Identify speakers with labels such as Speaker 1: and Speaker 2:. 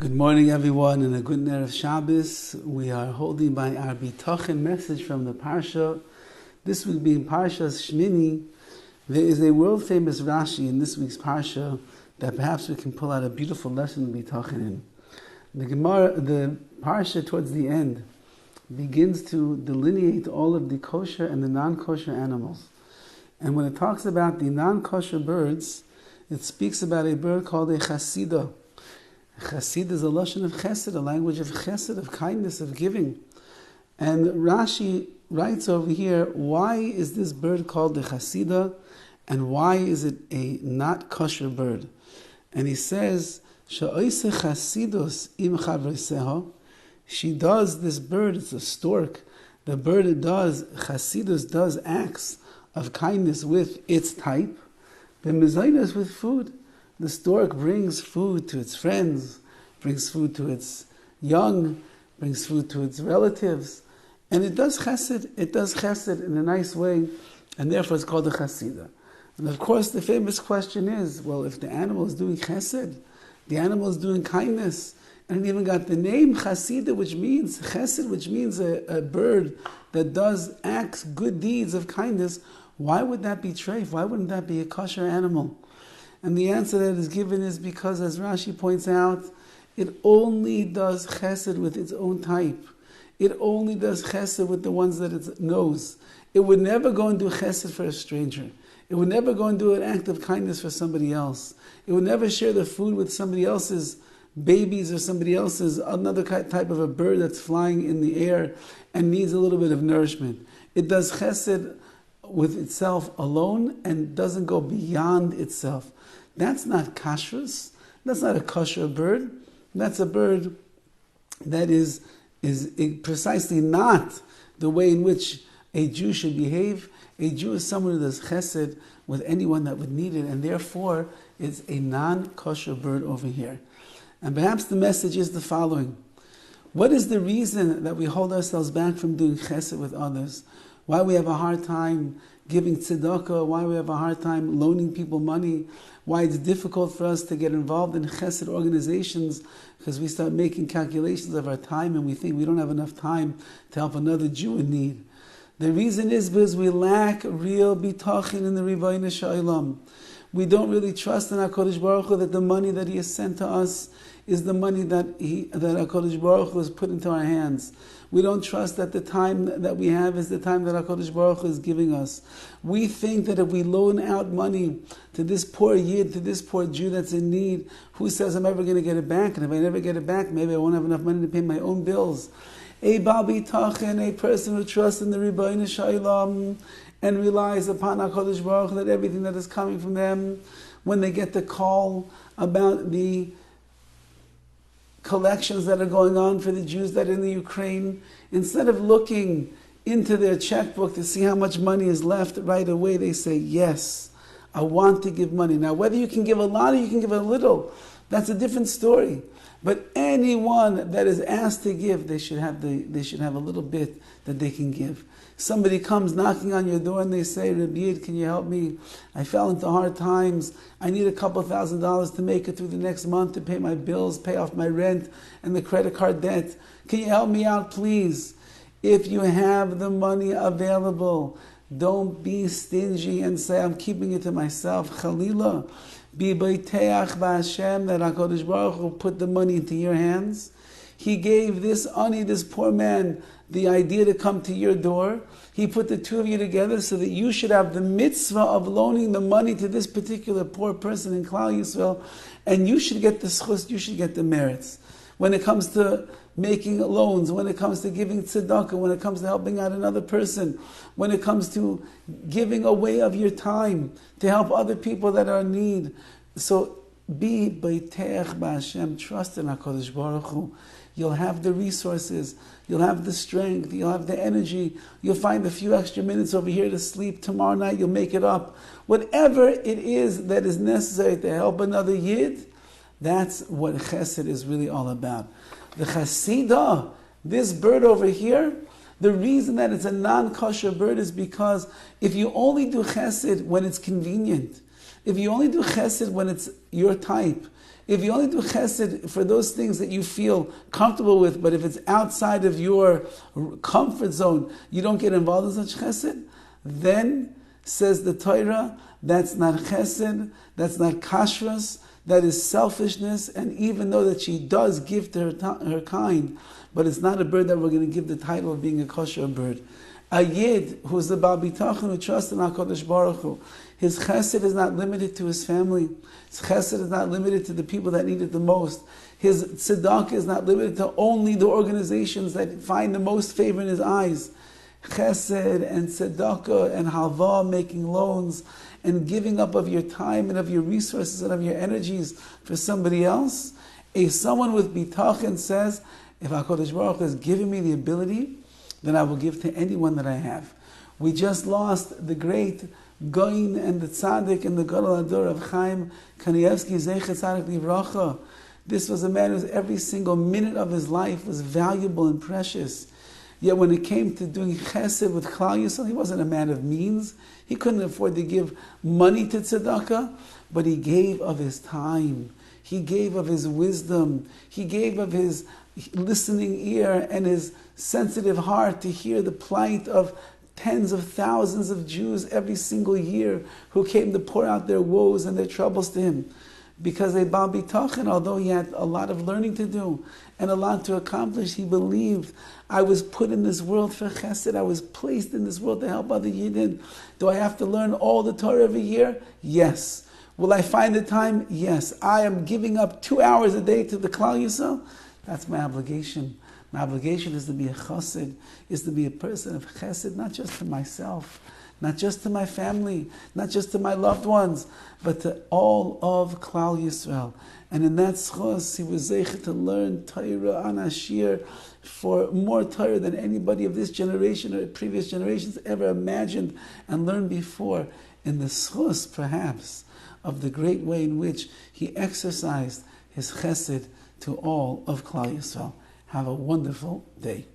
Speaker 1: Good morning, everyone, and a good Erev Shabbos. We are holding by our Bitochen message from the Parsha. This week being Parshas Shmini, there is a world-famous Rashi in this week's Parsha that perhaps we can pull out a beautiful lesson in Bitochen in. The Parsha towards the end begins to delineate all of the kosher and the non-kosher animals. And when it talks about the non-kosher birds, it speaks about a bird called a chasida. Chassid is a lashon of chesed, a language of chesed, of kindness, of giving. And Rashi writes over here, why is this bird called the chasida, and why is it a not kosher bird? And he says, Sha'oise chasidus im chavreseha. She does, this bird, it's a stork. The bird does, chasidus does acts of kindness with its type. The mezainas with food. The stork brings food to its friends, brings food to its young, brings food to its relatives, and it does chesed in a nice way, and therefore it's called a chasida. And of course the famous question is, well, if the animal is doing chesed, the animal is doing kindness, and it even got the name chasida, which means chesed, which means a bird that does acts, good deeds of kindness, why would that be treif? Why wouldn't that be a kosher animal? And the answer that is given is because, as Rashi points out, it only does chesed with its own type. It only does chesed with the ones that it knows. It would never go and do chesed for a stranger. It would never go and do an act of kindness for somebody else. It would never share the food with somebody else's babies or somebody else's, another type of a bird that's flying in the air and needs a little bit of nourishment. It does chesed with itself alone and doesn't go beyond itself. That's not kashrus. That's not a kosher bird. That's a bird that is precisely not the way in which a Jew should behave. A Jew is someone who does chesed with anyone that would need it, and therefore is a non-kosher bird over here. And perhaps the message is the following. What is the reason that we hold ourselves back from doing chesed with others? Why we have a hard time giving tzedakah, why we have a hard time loaning people money, why it's difficult for us to get involved in chesed organizations, because we start making calculations of our time and we think we don't have enough time to help another Jew in need. The reason is because we lack real bitachon in the Ribono Shel Olam. We don't really trust in HaKadosh Baruch Hu that the money that He has sent to us is the money that HaKadosh Baruch Hu has put into our hands. We don't trust that the time that we have is the time that HaKadosh Baruch Hu is giving us. We think that if we loan out money to this poor Yid, to this poor Jew that's in need, who says I'm ever going to get it back? And if I never get it back, maybe I won't have enough money to pay my own bills. A Baal Bitachon, a person who trusts in the Ribono Shel Olam and relies upon HaKadosh Baruch Hu that everything that is coming from them, when they get the call about the collections that are going on for the Jews that are in the Ukraine, instead of looking into their checkbook to see how much money is left right away, they say, yes, I want to give money. Now, whether you can give a lot or you can give a little, that's a different story. But anyone that is asked to give, they should have a little bit that they can give. Somebody comes knocking on your door and they say, Rabbi Yid, can you help me? I fell into hard times. I need a couple $1,000s to make it through the next month to pay my bills, pay off my rent and the credit card debt. Can you help me out, please? If you have the money available, don't be stingy and say, I'm keeping it to myself. Chalila, be boiteach b'Hashem that HaKadosh Baruch Hu put the money into your hands. He gave this ani, this poor man, the idea to come to your door. He put the two of you together so that you should have the mitzvah of loaning the money to this particular poor person in Klal Yisrael, and you should get the schus, you should get the merits. When it comes to making loans, when it comes to giving tzedakah, when it comes to helping out another person, when it comes to giving away of your time to help other people that are in need. So be boiteach b'Hashem, trust in HaKadosh Baruch Hu. You'll have the resources, you'll have the strength, you'll have the energy, you'll find a few extra minutes over here to sleep. Tomorrow night you'll make it up. Whatever it is that is necessary to help another Yid, that's what chesed is really all about. The chasidah, this bird over here, the reason that it's a non-kosher bird is because if you only do chesed when it's convenient, If you only do chesed when it's your type, if you only do chesed for those things that you feel comfortable with, but if it's outside of your comfort zone, you don't get involved in such chesed, then, says the Torah, that's not chesed, that's not kashrus, that is selfishness, and even though that she does give to her kind, but it's not a bird that we're going to give the title of being a kosher bird. A Yid, who's the Baal Bitachon, who trusts in HaKadosh Baruch Hu, his chesed is not limited to his family. His chesed is not limited to the people that need it the most. His tzedakah is not limited to only the organizations that find the most favor in his eyes. Chesed and tzedakah and halva, making loans, and giving up of your time and of your resources and of your energies for somebody else. Someone with bitachon says, if HaKadosh Baruch Hu has given me the ability, then I will give to anyone that I have. We just lost the great Goin and the Tzaddik and the Gadol Ador of Chaim Kanievsky, Zecher Tzaddik Livracha. This was a man whose every single minute of his life was valuable and precious. Yet when it came to doing chesed with Klal Yisrael, he wasn't a man of means. He couldn't afford to give money to tzedakah, but he gave of his time. He gave of his wisdom. He gave of his listening ear and his sensitive heart to hear the plight of tens of thousands of Jews every single year who came to pour out their woes and their troubles to him. Because a Baal Bitachon, although he had a lot of learning to do and a lot to accomplish, he believed, I was put in this world for chesed, I was placed in this world to help other Yidden. Do I have to learn all the Torah every year? Yes. Will I find the time? Yes. I am giving up 2 hours a day to the Klal Yisrael. That's my obligation. My obligation is to be a chassid, is to be a person of chesed, not just to myself, not just to my family, not just to my loved ones, but to all of Klal Yisrael. And in that schos, he was zeicher to learn Torah an Ashir for more Torah than anybody of this generation or previous generations ever imagined and learned before. In the schos, perhaps, of the great way in which he exercised his chesed to all of Klal Yisrael. Have a wonderful day.